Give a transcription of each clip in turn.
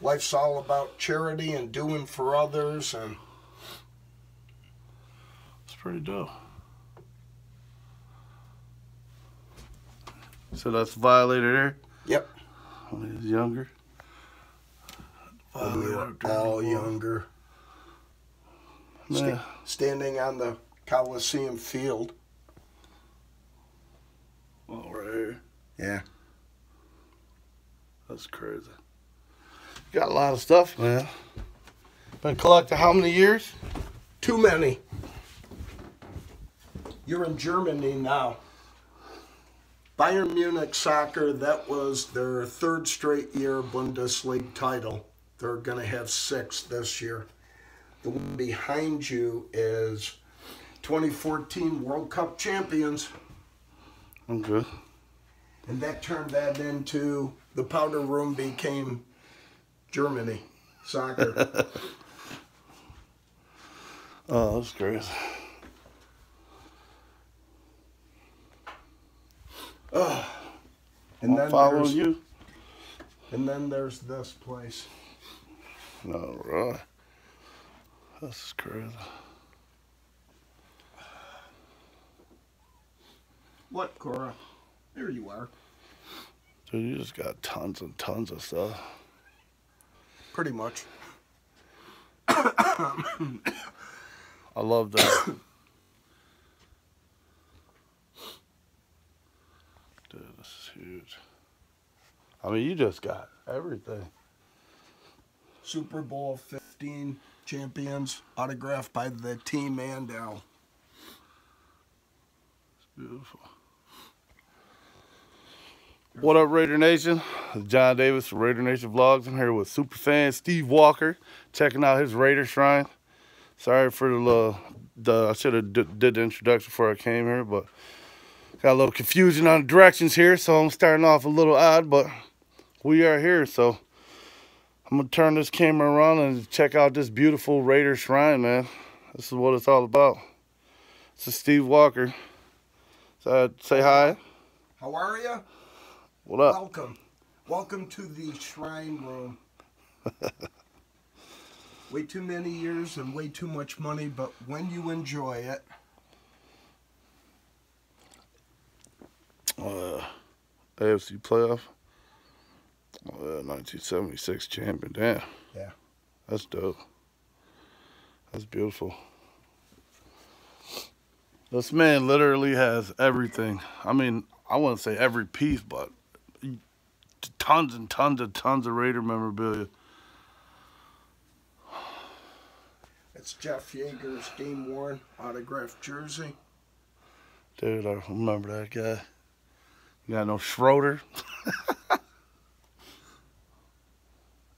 life's all about charity and doing for others, and it's pretty dope. So that's Violator there? Yep. When he's younger. When we were all younger. Standing on the Coliseum field. Oh, right here. Yeah. That's crazy. Got a lot of stuff, man. Been collecting how many years? Too many. You're in Germany now. Bayern Munich soccer, that was their 3rd straight year Bundesliga title. They're going to have 6 this year. The one behind you is 2014 World Cup champions. Okay. And that turned that into, the powder room became Germany soccer. Oh, that's crazy. And then following you. And then there's this place. No, right. That's crazy. What, Cora? There you are. Dude, you just got tons and tons of stuff. Pretty much. I love that. Dude, this is huge. I mean, you just got everything. Super Bowl 15 champions, autographed by the team and Al. It's beautiful. What up, Raider Nation? It's John Davis from Raider Nation Vlogs. I'm here with superfan Steve Walker, checking out his Raider shrine. Sorry for I should have did the introduction before I came here, but got a little confusion on the directions here, so I'm starting off a little odd, but we are here, so I'm going to turn this camera around and check out this beautiful Raider shrine, man. This is what it's all about. This is Steve Walker. So say hi. How are you? What up? Welcome. Welcome to the shrine room. Way too many years and way too much money, but when you enjoy it. AFC playoff. 1976 champion. Damn. Yeah. That's dope. That's beautiful. This man literally has everything. I mean, I wouldn't say every piece, but tons and tons of Raider memorabilia. It's Jeff Yeager's game-worn autographed jersey. Dude, I remember that guy. You got no Schroeder.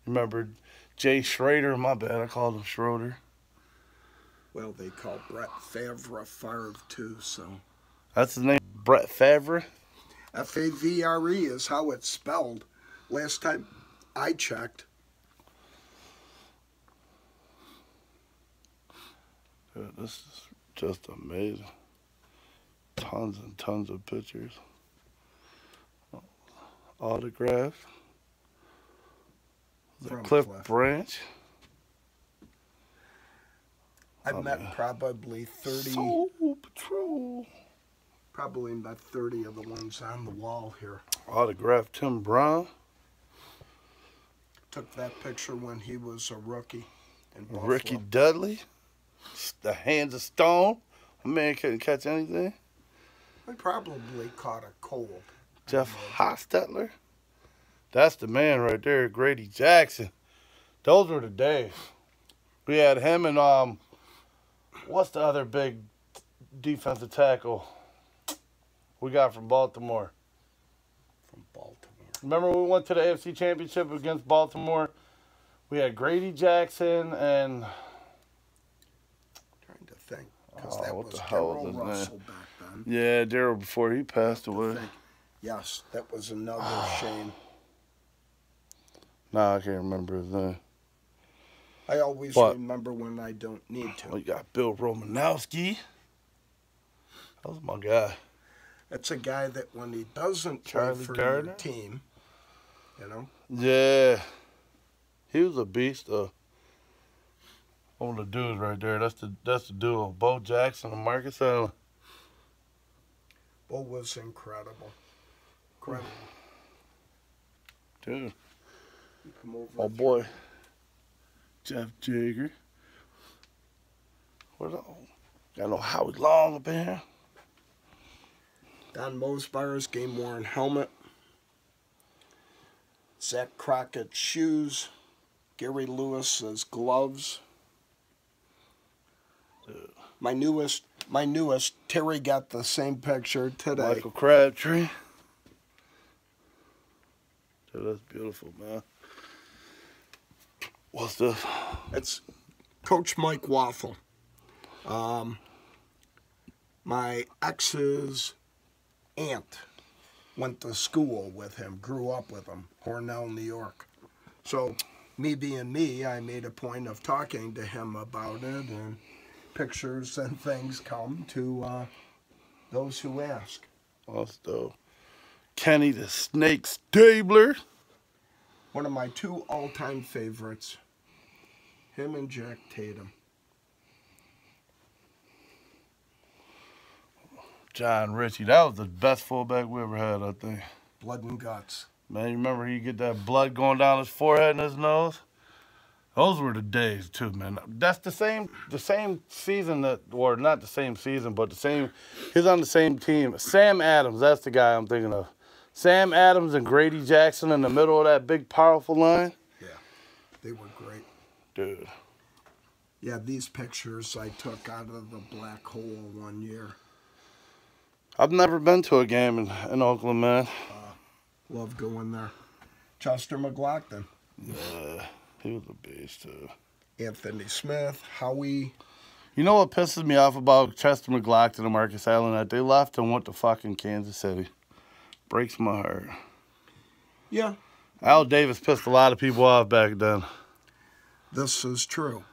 Remember Jay Schrader? My bad, I called him Schroeder. Well, they call Brett Favre too, so. That's his name, Brett Favre? F-A-V-R-E is how it's spelled. Last time I checked. Dude, this is just amazing. Tons and tons of pictures. Autographs. Cliff Branch. I've met probably 30. Soul Patrol. Probably about 30 of the ones on the wall here. Autographed Tim Brown. Took that picture when he was a rookie in Buffalo. Ricky Dudley. The Hands of Stone. A man couldn't catch anything. He probably caught a cold. Jeff Hostetler. That's the man right there, Grady Jackson. Those were the days. We had him and what's the other big defensive tackle we got from Baltimore? From Baltimore. Remember when we went to the AFC Championship against Baltimore? We had Grady Jackson and trying to think, because that was Darryl Russell back then. Yeah, Darryl before he passed away. Yes, that was another shame. Nah, I can't remember his name. I always remember when I don't need to. We got Bill Romanowski. That was my guy. That's a guy that when he doesn't play Charlie for Gardner? your team, you know. Yeah. He was a beast. One of the dudes right there. That's the duo. Bo Jackson and Marcus Allen. Bo was incredible. Incredible. Dude. Come over Oh boy. Jeff Jager. What else? Got no Howie Long up in here. Don Mosbyer's game-worn helmet. Zach Crockett's shoes. Gary Lewis's gloves. Dude. My newest. Terry got the same picture today. Michael Crabtree. Dude, that's beautiful, man. What's this? It's Coach Mike Waffle. My ex's aunt went to school with him, grew up with him, Hornell, New York. So, me being me, I made a point of talking to him about it, and pictures and things come to those who ask. That's dope. Kenny the Snake Stabler. One of my two all-time favorites, him and Jack Tatum. John Ritchie. That was the best fullback we ever had, I think. Blood and guts. Man, you remember he get that blood going down his forehead and his nose? Those were the days too, man. That's the same season that, or not the same season, but the same. He's on the same team. Sam Adams, that's the guy I'm thinking of. Sam Adams and Grady Jackson in the middle of that big, powerful line. Yeah, they were great. Dude. Yeah, these pictures I took out of the black hole one year. I've never been to a game in Oakland, man. Love going there. Chester McLaughlin. Yeah, he was a beast, too. Anthony Smith, Howie. You know what pisses me off about Chester McLaughlin and Marcus Allen? That they left and went to fucking Kansas City. Breaks my heart. Yeah. Al Davis pissed a lot of people off back then. This is true.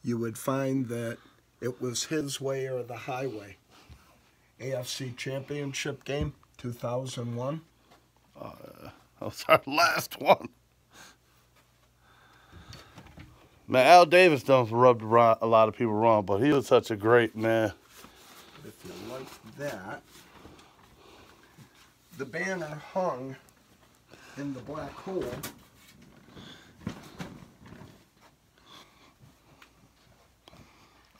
You would find that it was his way or the highway. AFC Championship game, 2001. That was our last one. Man, Al Davis done rubbed a lot of people wrong, but he was such a great man. If you like that, the banner hung in the black hole.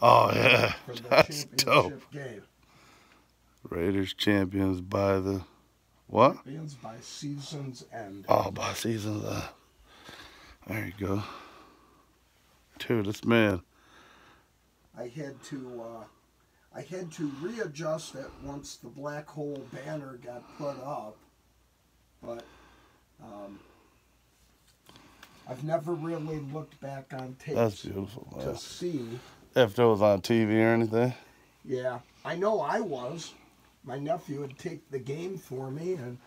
Oh, yeah. For the That's championship dope. game. Raiders champions by the what? Champions by season's end. Oh, by season's end. There you go. Dude, this man. I had to readjust it once the black hole banner got put up, but I've never really looked back on tapes. That's beautiful, man. To see if it was on TV or anything. Yeah, I know I was. My nephew would take the game for me and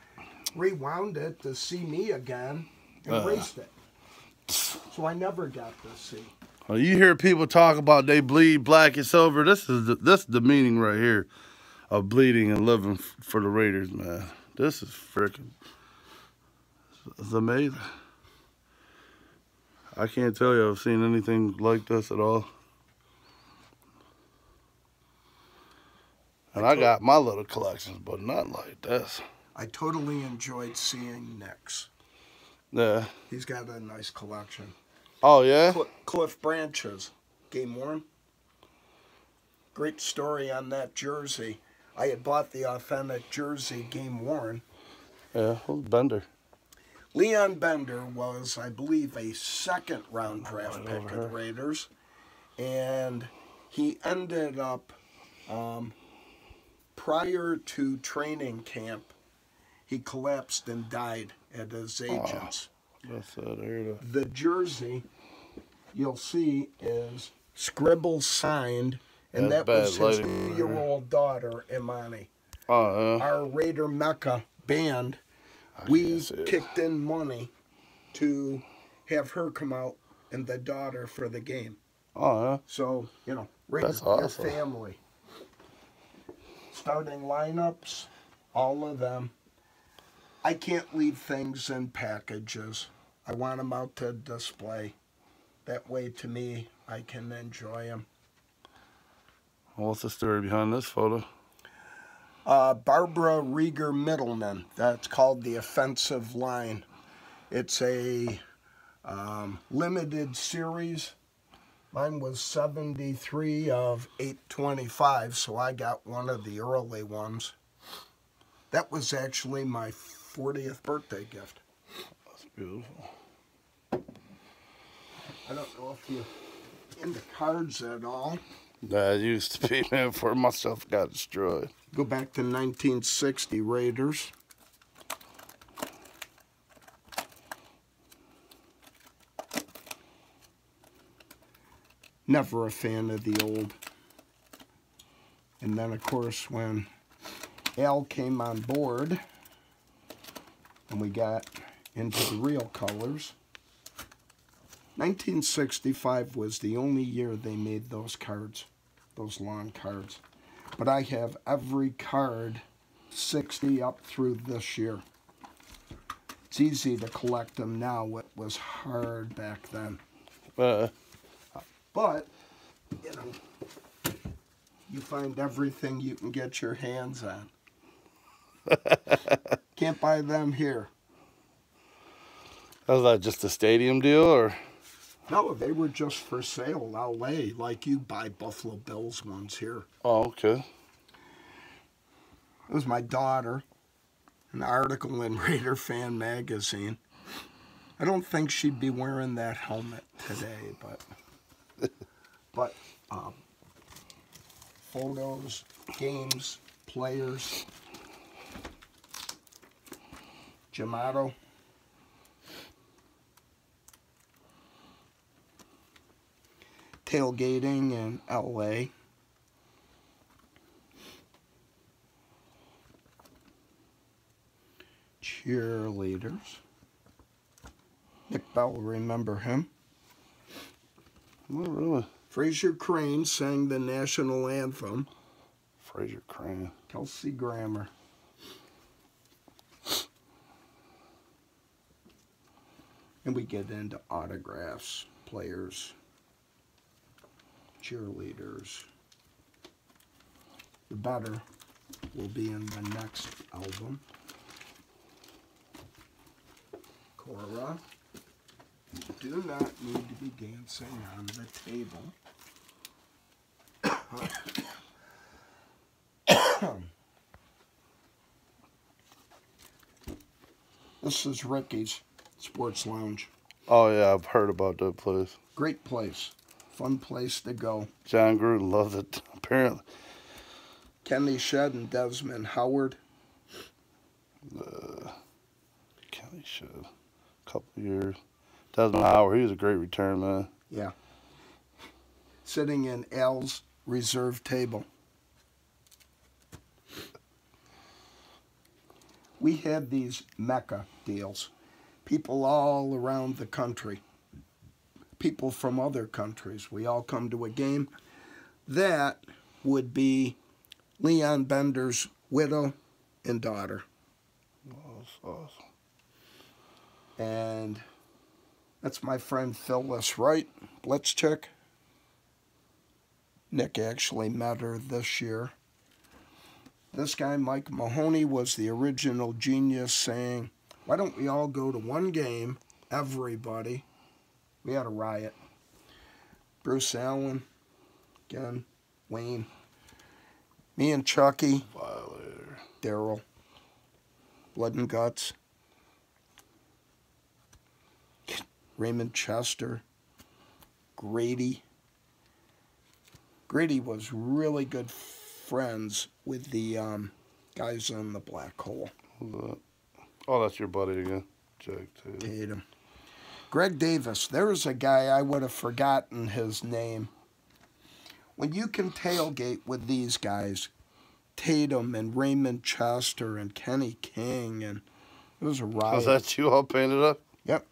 rewound it to see me again and erased it. So I never got to see. Well, you hear people talk about they bleed black and silver. This is the meaning right here of bleeding and living for the Raiders, man. This is freaking. It's amazing. I can't tell you I've seen anything like this at all. And I got my little collections, but not like this. I totally enjoyed seeing Nick's. Yeah. He's got a nice collection. Oh, yeah? Cliff Branches, game worn. Great story on that jersey. I had bought the authentic jersey, game worn. Yeah, who's Bender? Leon Bender was, I believe, a second-round draft pick of the Raiders. And he ended up... prior to training camp, he collapsed and died at his agent's. That's it. The jersey, you'll see, is scribble signed, and that was his 2-year-old daughter, Imani. Oh, yeah. Our Raider Mecca band, we kicked in money to have her come out and the daughter for the game. Oh, yeah. So, Raiders, your family. Starting lineups, all of them. I can't leave things in packages. I want them out to display. That way, to me, I can enjoy them. What's the story behind this photo? Barbara Rieger Middleman. That's called the offensive line. It's a limited series. Mine was 73 of 825, so I got one of the early ones. That was actually my 40th birthday gift. That's beautiful. I don't know if you're into cards at all. That used to be, man, before my stuff got destroyed. Go back to 1960 Raiders. Never a fan of the old. And then, of course, when Al came on board and we got into the real colors, 1965 was the only year they made those cards, those long cards. But I have every card 60 up through this year. It's easy to collect them now. It was hard back then. But, you know, you find everything you can get your hands on. Can't buy them here. Was that just a stadium deal, or? No, they were just for sale in L.A., like you buy Buffalo Bills ones here. Oh, okay. It was my daughter, an article in Raider Fan magazine. I don't think she'd be wearing that helmet today, but photos, games, players. Gemato. Tailgating in L.A. Cheerleaders. Nick Bell, remember him? Not really. Fraser Crane sang the national anthem. Fraser Crane. Kelsey Grammer. And we get into autographs, players, cheerleaders. The better will be in the next album. Cora, you do not need to be dancing on the table. This is Ricky's Sports Lounge. Oh, yeah, I've heard about that place. Great place. Fun place to go. John Gruden loves it, apparently. Kenny Shedd and Desmond Howard. Kelly Shedd. A couple of years. Desmond Howard, he was a great return man. Yeah. Sitting in Al's reserve table. We had these Mecca deals. People all around the country. People from other countries. We all come to a game. That would be Leon Bender's widow and daughter. Oh, that's awesome. And that's my friend Phyllis Wright, Blitz chick. Nick actually met her this year. This guy, Mike Mahoney, was the original genius saying, why don't we all go to one game, everybody? We had a riot. Bruce Allen, again, Wayne, me and Chucky, Violator. Daryl, Blood and Guts, Raymond Chester, Grady. Grady was really good friends with the guys in the Black Hole. Oh, that's your buddy again, Jake Tatum. Greg Davis. There's a guy I would have forgotten his name. When you can tailgate with these guys, Tatum and Raymond Chester and Kenny King, and it was a riot. Was that you all painted up? Yep.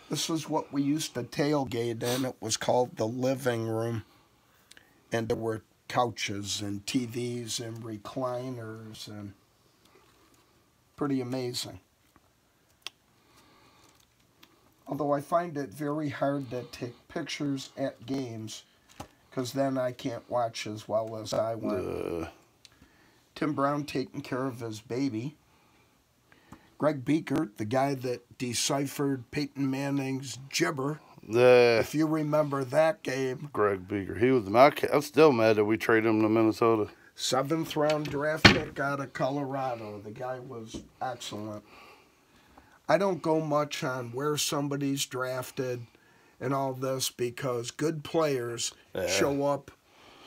This is what we used to tailgate in. It was called the living room. And there were couches and TVs and recliners and pretty amazing. Although I find it very hard to take pictures at games, because then I can't watch as well as I want. Tim Brown taking care of his baby. Greg Beekert, the guy that deciphered Peyton Manning's gibber. If you remember that game. Greg Beekert. He was. I'm still mad that we traded him to Minnesota. 7th round draft pick out of Colorado. The guy was excellent. I don't go much on where somebody's drafted and all this because good players show up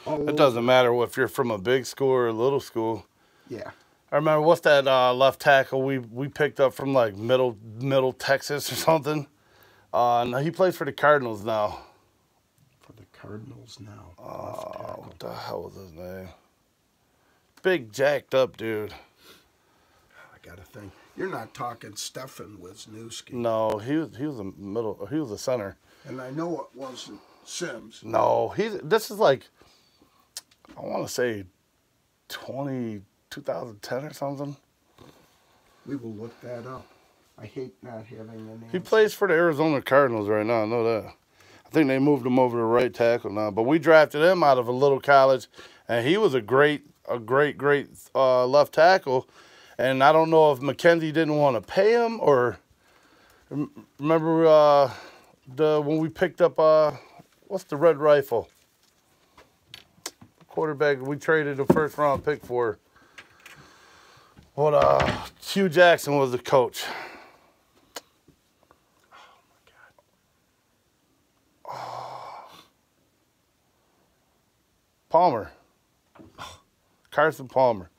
all over. It doesn't matter if you're from a big school or a little school. Yeah. I remember, what's that left tackle we picked up from like middle Texas or something? He plays for the Cardinals now. For the Cardinals now. What the hell was his name? Big jacked up dude. I gotta think. You're not talking Stefan Wisniewski. No, he was a middle. He was a center. And I know it wasn't Sims. No, this is like, I want to say 2010 or something. We will look that up. I hate not having an answer. He plays for the Arizona Cardinals right now. I know that. I think they moved him over to right tackle now. But we drafted him out of a little college, and he was a great left tackle. And I don't know if McKenzie didn't want to pay him or remember when we picked up what's the red rifle? The quarterback we traded the 1st round pick for. Hugh Jackson was the coach. Palmer. Carson Palmer.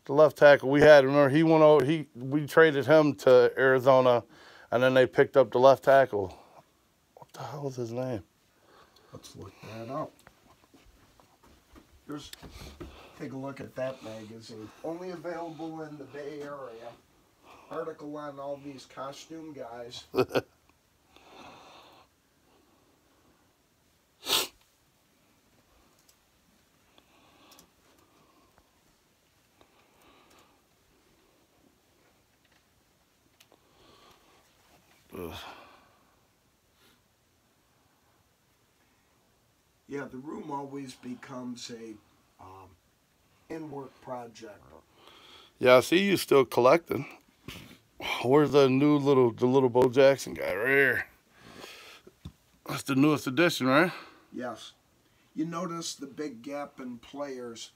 The left tackle we had, remember, he went over, we traded him to Arizona, and then they picked up the left tackle. What the hell was his name? Let's look that up. Take a look at that magazine. Only available in the Bay Area. Article on all these costume guys. Yeah, the room always becomes a in-work project. Yeah, I see you still collecting. Where's the little Bo Jackson guy right here? That's the newest edition, right? Yes. You notice the big gap in players,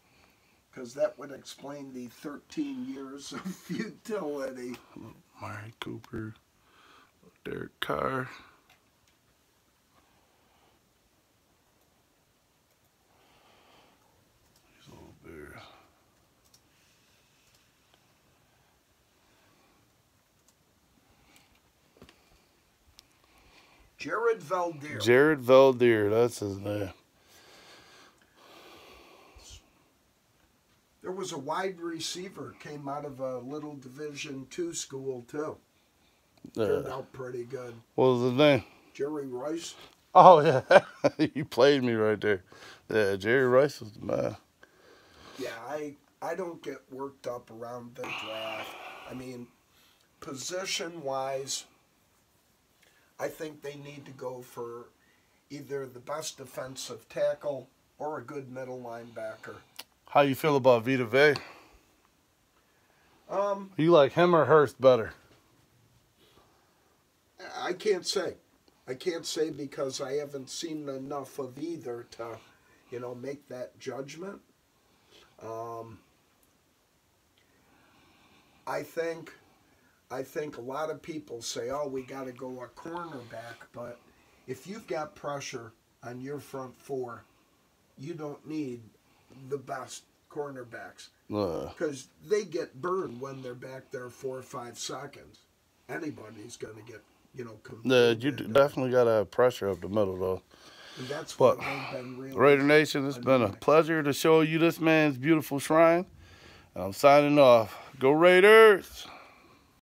because that would explain the 13 years of futility. Mari Cooper, Derek Carr. He's a little bigger. Jared Valdir. Jared Valdir, that's his name. There was a wide receiver, came out of a little Division II school, too. Turned out pretty good. What was his name? Jerry Rice. Oh, yeah. You played me right there. Yeah, Jerry Rice was the man. Yeah, I don't get worked up around the draft. I mean, position-wise, I think they need to go for either the best defensive tackle or a good middle linebacker. How you feel about Vita Vea? You like him or Hurst better? I can't say. I can't say because I haven't seen enough of either to, make that judgment. I think a lot of people say, oh, we got to go a cornerback, but if you've got pressure on your front four, you don't need the best cornerbacks because they get burned when they're back there 4 or 5 seconds. Anybody's going to get, you definitely got to have pressure up the middle, though. And that's what they've been really. Raider Nation, it's been a pleasure to show you this man's beautiful shrine. And I'm signing off. Go Raiders!